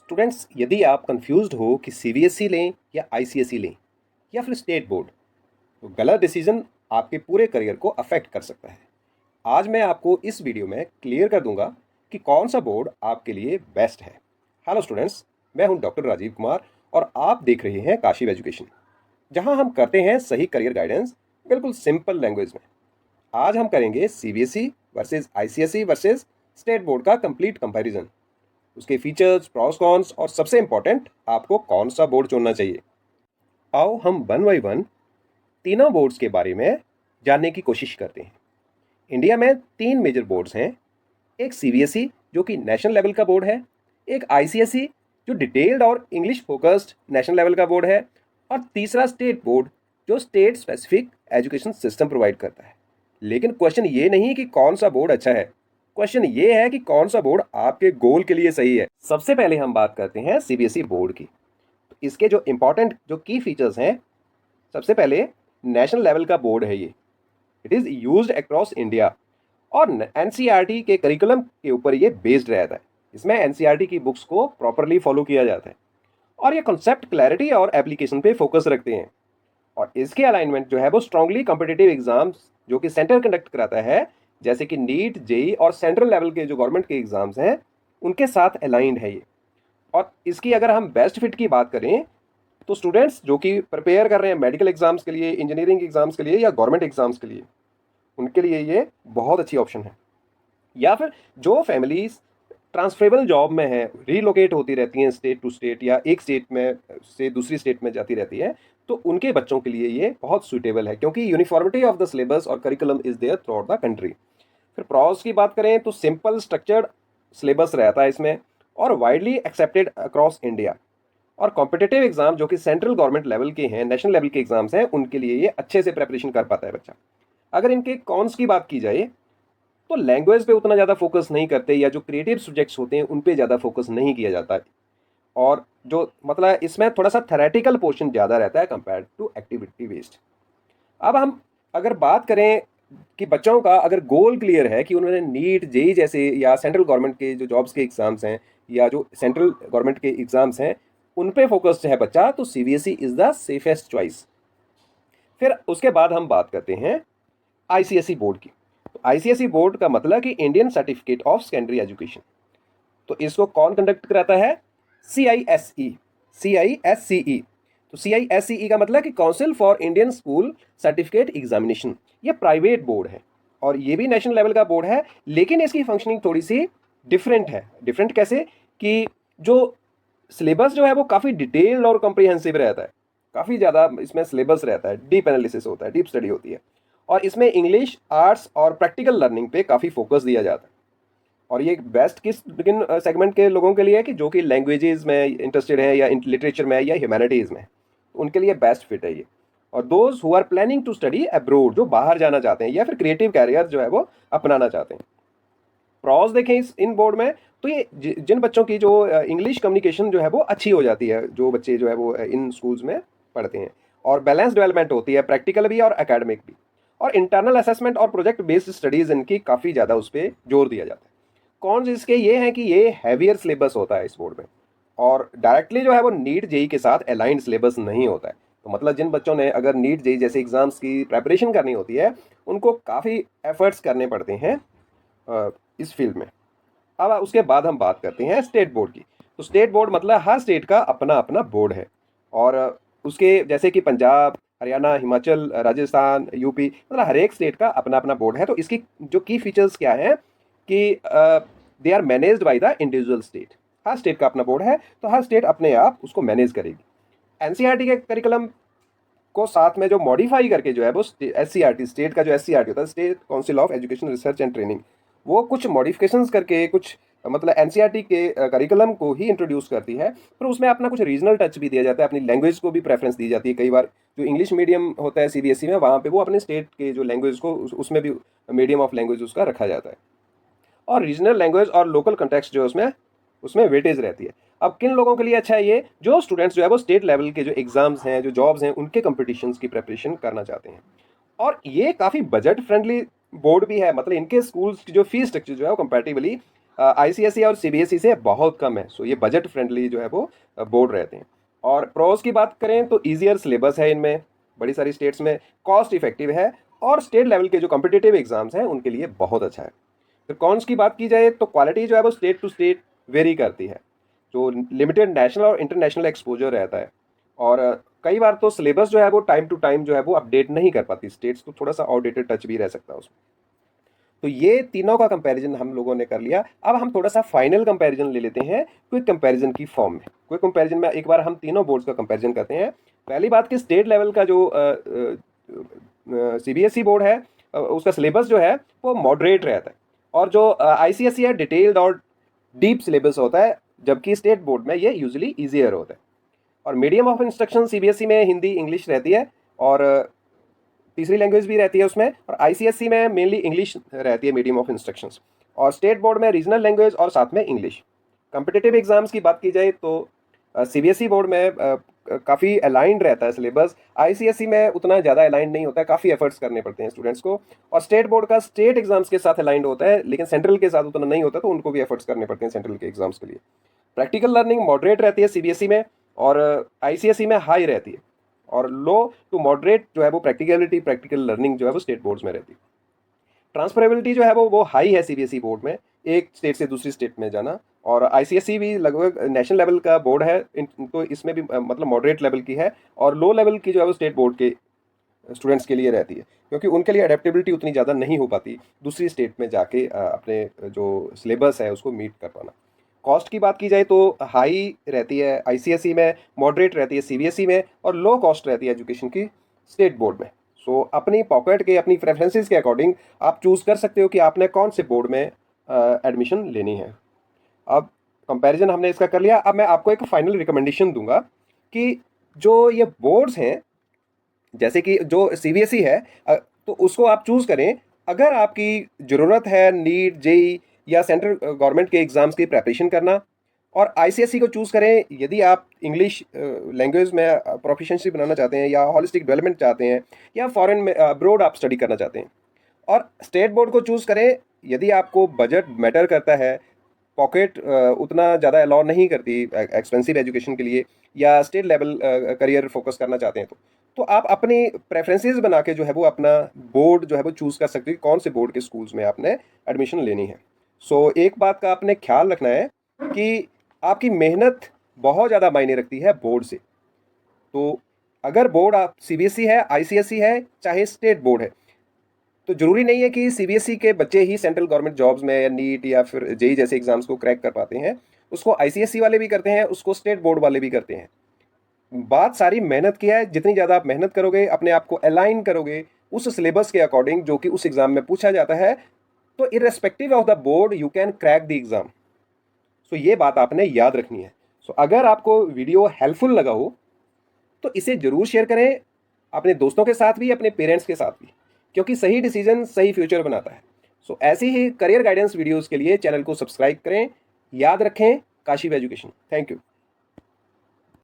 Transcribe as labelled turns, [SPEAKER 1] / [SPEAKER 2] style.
[SPEAKER 1] Students, यदि आप confused हो कि सीबीएसई लें या आईसीएसई लें या फिर स्टेट बोर्ड, तो गलत डिसीजन आपके पूरे करियर को अफेक्ट कर सकता है। आज मैं आपको इस वीडियो में क्लियर कर दूंगा कि कौन सा बोर्ड आपके लिए बेस्ट है। हेलो स्टूडेंट्स, मैं हूं डॉक्टर राजीव कुमार और आप देख रहे हैं काशिव एजुकेशन, जहां हम करते हैं सही करियर गाइडेंस बिल्कुल सिंपल लैंग्वेज में। आज हम करेंगे CBSE versus ICSE versus state board का कंप्लीट कंपैरिजन, उसके फीचर्स, प्रॉस कॉन्स और सबसे इंपॉर्टेंट आपको कौन सा बोर्ड चुनना चाहिए। आओ हम वन बाई वन तीनों बोर्ड्स के बारे में जानने की कोशिश करते हैं। इंडिया में तीन मेजर बोर्ड्स हैं। एक सीबीएसई जो कि नेशनल लेवल का बोर्ड है, एक आईसीएसई जो डिटेल्ड और इंग्लिश फोकस्ड नेशनल लेवल का बोर्ड है, और तीसरा स्टेट बोर्ड जो state specific education system provide करता है। लेकिन क्वेश्चन ये नहीं कि कौन सा बोर्ड अच्छा है, क्वेश्चन ये है कि कौन सा बोर्ड आपके गोल के लिए सही है। सबसे पहले हम बात करते हैं सीबीएसई बोर्ड की। तो इसके जो इंपॉर्टेंट जो की फीचर्स हैं, सबसे पहले नेशनल लेवल का बोर्ड है ये। It is used across India और एनसीईआरटी के करिकुलम के ऊपर ये बेस्ड रहता है। इसमें एनसीईआरटी की बुक्स को प्रॉपरली फॉलो किया जाता है और ये कॉन्सेप्ट क्लैरिटी और एप्लीकेशन पे फोकस रखते हैं। और इसके अलाइनमेंट जो है वो स्ट्रांगली कॉम्पिटिटिव एग्जाम्स जो कि सेंटर कंडक्ट कराता है, जैसे कि नीट, जेई और सेंट्रल लेवल के जो गवर्नमेंट के एग्जाम्स हैं, उनके साथ अलाइंड है ये। और इसकी अगर हम बेस्ट फिट की बात करें, तो स्टूडेंट्स जो कि प्रिपेयर कर रहे हैं मेडिकल एग्जाम्स के लिए, इंजीनियरिंग एग्जाम्स के लिए या गवर्नमेंट एग्जाम्स के लिए, उनके लिए ये बहुत अच्छी ऑप्शन है। या फिर जो फैमिलीज ट्रांसफरेबल जॉब में है, रीलोकेट होती रहती हैं स्टेट टू स्टेट या एक स्टेट में से दूसरी स्टेट में जाती रहती है, तो उनके बच्चों के लिए ये बहुत सूटेबल है, क्योंकि यूनिफॉर्मिटी ऑफ द सिलेबस और curriculum is there throughout the country. फिर प्रॉस की बात करें तो सिंपल स्ट्रक्चर्ड सिलेबस रहता है इसमें और वाइडली एक्सेप्टेड अक्रॉस इंडिया। और कॉम्पिटिटिव एग्जाम जो कि सेंट्रल गवर्नमेंट लेवल के हैं, नेशनल लेवल के एग्जाम्स हैं, उनके लिए ये अच्छे से प्रेपरेशन कर पाता है बच्चा। अगर इनके कॉन्स की बात की जाए, तो लैंग्वेज पे उतना ज़्यादा फोकस नहीं करते, या जो क्रिएटिव सब्जेक्ट्स होते हैं उन पे ज़्यादा फोकस नहीं किया जाता है। और जो मतलब इसमें थोड़ा सा थेरेटिकल पोर्शन ज़्यादा रहता है कंपेयर टू एक्टिविटी बेस्ड। अब हम अगर बात करें कि बच्चों का अगर गोल क्लियर है कि उन्होंने नीट, जेई जैसे या सेंट्रल गवर्नमेंट के जो जॉब्स के एग्जाम्स हैं या जो सेंट्रल गवर्नमेंट के एग्जाम्स हैं उन पे फोकस्ड है बच्चा, तो CBSE is the safest choice. फिर उसके बाद हम बात करते हैं आईसीएसई बोर्ड की। तो आईसीएसई बोर्ड का मतलब कि Indian certificate of secondary education. तो इसको कौन कंडक्ट कराता है? CISE। CISCE। तो CISCE का मतलब कि council for Indian school certificate examination. ये प्राइवेट बोर्ड है और ये भी नेशनल लेवल का बोर्ड है, लेकिन इसकी फंक्शनिंग थोड़ी सी डिफरेंट है। डिफरेंट कैसे? कि जो सिलेबस जो है वो काफ़ी डिटेल्ड और कॉम्प्रिहेंसिव रहता है। काफ़ी ज़्यादा इसमें सिलेबस रहता है, डीप एनालिसिस होता है, डीप स्टडी होती है। और इसमें इंग्लिश, आर्ट्स और प्रैक्टिकल लर्निंग पे काफ़ी फोकस दिया जाता है। और ये बेस्ट किन सेगमेंट के लोगों के लिए है कि जो कि लैंग्वेजेस में इंटरेस्टेड है या लिटरेचर में या ह्यूमैनिटीज़ में, उनके लिए बेस्ट फिट है ये। और those who are planning to study abroad, जो बाहर जाना चाहते हैं या फिर क्रिएटिव कैरियर जो है वो अपनाना चाहते हैं। प्रॉस देखें इस इन बोर्ड में, तो ये जिन बच्चों की जो इंग्लिश कम्युनिकेशन जो है वो अच्छी हो जाती है, जो बच्चे जो है वो इन स्कूल्स में पढ़ते हैं, और बैलेंस डेवलपमेंट होती है, प्रैक्टिकल भी और एकेडमिक भी। और इंटरनल असेसमेंट और प्रोजेक्ट बेस्ड स्टडीज़ इनकी काफ़ी ज़्यादा उस पर जोर दिया जाता है। कौन इसके ये हैं कि ये हैवियर सिलेबस होता है इस बोर्ड में, और डायरेक्टली जो है वो नीट जेई के साथ अलाइंड सिलेबस नहीं होता है। तो मतलब जिन बच्चों ने अगर नीट जेई जैसे एग्ज़ाम्स की प्रेपरेशन करनी होती है, उनको काफ़ी एफर्ट्स करने पड़ते हैं इस फील्ड में। अब उसके बाद हम बात करते हैं स्टेट बोर्ड की। तो स्टेट बोर्ड मतलब हर स्टेट का अपना अपना बोर्ड है, और उसके जैसे कि पंजाब, हरियाणा, हिमाचल, राजस्थान, यूपी, मतलब हर एक स्टेट का अपना अपना बोर्ड है। तो इसकी जो की फीचर्स क्या हैं कि they are managed by the individual state. हर स्टेट का अपना बोर्ड है, तो हर स्टेट अपने आप उसको मैनेज करेगी। एनसीईआरटी के करिकुलम को साथ में जो मॉडिफाई करके जो है वो SCRT, स्टेट का जो SCRT होता है, state council of education research and training, वो कुछ मॉडिफिकेशंस करके कुछ मतलब एनसीईआरटी के करिकुलम को ही इंट्रोड्यूस करती है, पर उसमें अपना कुछ रीजनल टच भी दिया जाता है, अपनी लैंग्वेज को भी प्रेफरेंस दी जाती है। कई बार जो इंग्लिश मीडियम होता है सीबीएसई में, वहाँ पे वो अपने स्टेट के जो लैंग्वेज को उसमें भी मीडियम ऑफ लैंग्वेज उसका रखा जाता है। और रीजनल लैंग्वेज और लोकल कंटेक्स्ट जो है उसमें उसमें वेटेज रहती है। अब किन लोगों के लिए अच्छा है ये? जो स्टूडेंट्स जो है वो स्टेट लेवल के जो एग्जाम्स हैं, जो जॉब्स हैं, उनके कंपटीशंस की प्रेपरेशन करना चाहते हैं। और ये काफ़ी बजट फ्रेंडली बोर्ड भी है, मतलब इनके स्कूल्स की जो फीस स्ट्रक्चर जो है वो कंपैरेटिवली आईसीएसई और सीबीएसई से बहुत कम है। सो ये बजट फ्रेंडली जो है वो बोर्ड रहते हैं। और प्रोज की बात करें तो ईजियर सिलेबस है इनमें बड़ी सारी स्टेट्स में, कॉस्ट इफेक्टिव है और स्टेट लेवल के जो कॉम्पिटिटिव एग्जाम्स हैं उनके लिए बहुत अच्छा है। तो कॉन्स की बात की जाए तो क्वालिटी जो है वो स्टेट टू स्टेट वेरी करती है, जो लिमिटेड नेशनल और इंटरनेशनल एक्सपोजर रहता है। और कई बार तो सिलेबस जो है वो टाइम टू टाइम जो है वो अपडेट नहीं कर पाती स्टेट्स, तो थोड़ा सा आउटडेटेड टच भी रह सकता है उसमें। तो ये तीनों का कंपैरिजन हम लोगों ने कर लिया। अब हम थोड़ा सा फाइनल कंपैरिजन ले लेते हैं क्विक कंपैरिजन की फॉर्म में। क्विक कंपैरिजन में एक बार हम तीनों बोर्ड्स का कंपैरिजन करते हैं। पहली बात कि स्टेट लेवल का जो सीबीएसई बोर्ड है उसका सिलेबस जो है वो मॉडरेट रहता है, और जो आईसीएसई है डिटेल्ड और डीप सिलेबस होता है, जबकि स्टेट बोर्ड में ये यूजुअली ईजियर होता है। और मीडियम ऑफ इंस्ट्रक्शन सीबीएसई में हिंदी इंग्लिश रहती है, और तीसरी लैंग्वेज भी रहती है उसमें। और आईसीएसई में मेनली इंग्लिश रहती है मीडियम ऑफ इंस्ट्रक्शंस, और स्टेट बोर्ड में रीजनल लैंग्वेज और साथ में इंग्लिश। कॉम्पिटिटिव एग्जाम्स की बात की जाए तो सीबीएसई बोर्ड में काफ़ी अलाइंड रहता है सिलेबस, आईसीएसई में उतना ज़्यादा अलाइंड नहीं होता है, काफ़ी एफर्ट्स करने पड़ते हैं स्टूडेंट्स को। और स्टेट बोर्ड का स्टेट एग्जाम्स के साथ अलाइंड होता है, लेकिन सेंट्रल के साथ उतना नहीं होता, तो उनको भी एफर्ट्स करने पड़ते हैं सेंट्रल के एग्जाम्स के लिए। प्रैक्टिकल लर्निंग मॉडरेट रहती है सीबीएसई में, और आईसीएसई में हाई रहती है। और लो टू मॉडरेट जो है वो प्रैक्टिकल लर्निंग जो है वो स्टेट बोर्ड्स में रहती है। ट्रांसफरेबिलिटी जो है वो हाई है सीबीएसई बोर्ड में, एक स्टेट से दूसरी स्टेट में जाना। और आईसीएसई भी लगभग नेशनल लेवल का बोर्ड है, तो इसमें भी मतलब मॉडरेट लेवल की है, और लो लेवल की जो है वो स्टेट बोर्ड के स्टूडेंट्स के लिए रहती है, क्योंकि उनके लिए अडेप्टेबिलिटी उतनी ज़्यादा नहीं हो पाती दूसरी स्टेट में जाके अपने जो सिलेबस है उसको मीट कर पाना। कॉस्ट की बात की जाए तो हाई रहती है आईसीएसई में, मॉडरेट रहती है सीबीएसई में, और लो कॉस्ट रहती है एजुकेशन की स्टेट बोर्ड में। सो अपनी पॉकेट के, अपनी प्रेफरेंसेस के अकॉर्डिंग आप चूज़ कर सकते हो कि आपने कौन से बोर्ड में एडमिशन लेनी है। अब कंपैरिजन हमने इसका कर लिया। अब मैं आपको एक फाइनल रिकमेंडेशन दूंगा कि जो ये बोर्ड्स हैं, जैसे कि जो सीबीएसई है, तो उसको आप चूज़ करें अगर आपकी ज़रूरत है नीट जेई या सेंट्रल गवर्नमेंट के एग्ज़ाम्स की प्रेपरेशन करना। और आईसीएसई को चूज़ करें यदि आप इंग्लिश लैंग्वेज में प्रोफिशिएंसी बनाना चाहते हैं, या हॉलिस्टिक डेवलपमेंट चाहते हैं, या फॉरेन में अब्रोड आप स्टडी करना चाहते हैं। और स्टेट बोर्ड को चूज़ करें यदि आपको बजट मैटर करता है, पॉकेट उतना ज़्यादा अलाउ नहीं करती एक्सपेंसिव एजुकेशन के लिए, या स्टेट लेवल करियर फोकस करना चाहते हैं, तो आप अपनी प्रेफरेंसेस बना के जो है वो अपना बोर्ड जो है वो चूज़ कर सकते हैं, कौन से बोर्ड के स्कूल्स में आपने एडमिशन लेनी है। सो एक बात का आपने ख्याल रखना है कि आपकी मेहनत बहुत ज़्यादा मायने रखती है बोर्ड से। तो अगर बोर्ड आप सीबीएसई है, आईसीएसई है, चाहे स्टेट बोर्ड है, तो ज़रूरी नहीं है कि सीबीएसई के बच्चे ही सेंट्रल गवर्नमेंट जॉब्स में या नीट या फिर जेई जैसे एग्जाम्स को क्रैक कर पाते हैं। उसको आईसीएसई वाले भी करते हैं, उसको स्टेट बोर्ड वाले भी करते हैं। बात सारी मेहनत की है। जितनी ज़्यादा आप मेहनत करोगे, अपने आप को अलाइन करोगे उस सिलेबस के अकॉर्डिंग जो कि उस एग्ज़ाम में पूछा जाता है, तो irrespective of the board you can crack the exam. So ये बात आपने याद रखनी है। सो अगर आपको वीडियो हेल्पफुल लगा हो तो इसे ज़रूर शेयर करें, अपने दोस्तों के साथ भी, अपने पेरेंट्स के साथ भी, क्योंकि सही डिसीजन सही फ्यूचर बनाता है। सो ऐसी ही करियर गाइडेंस वीडियोज़ के लिए चैनल को सब्सक्राइब करें। याद रखें, काशिफ एजुकेशन। Thank you.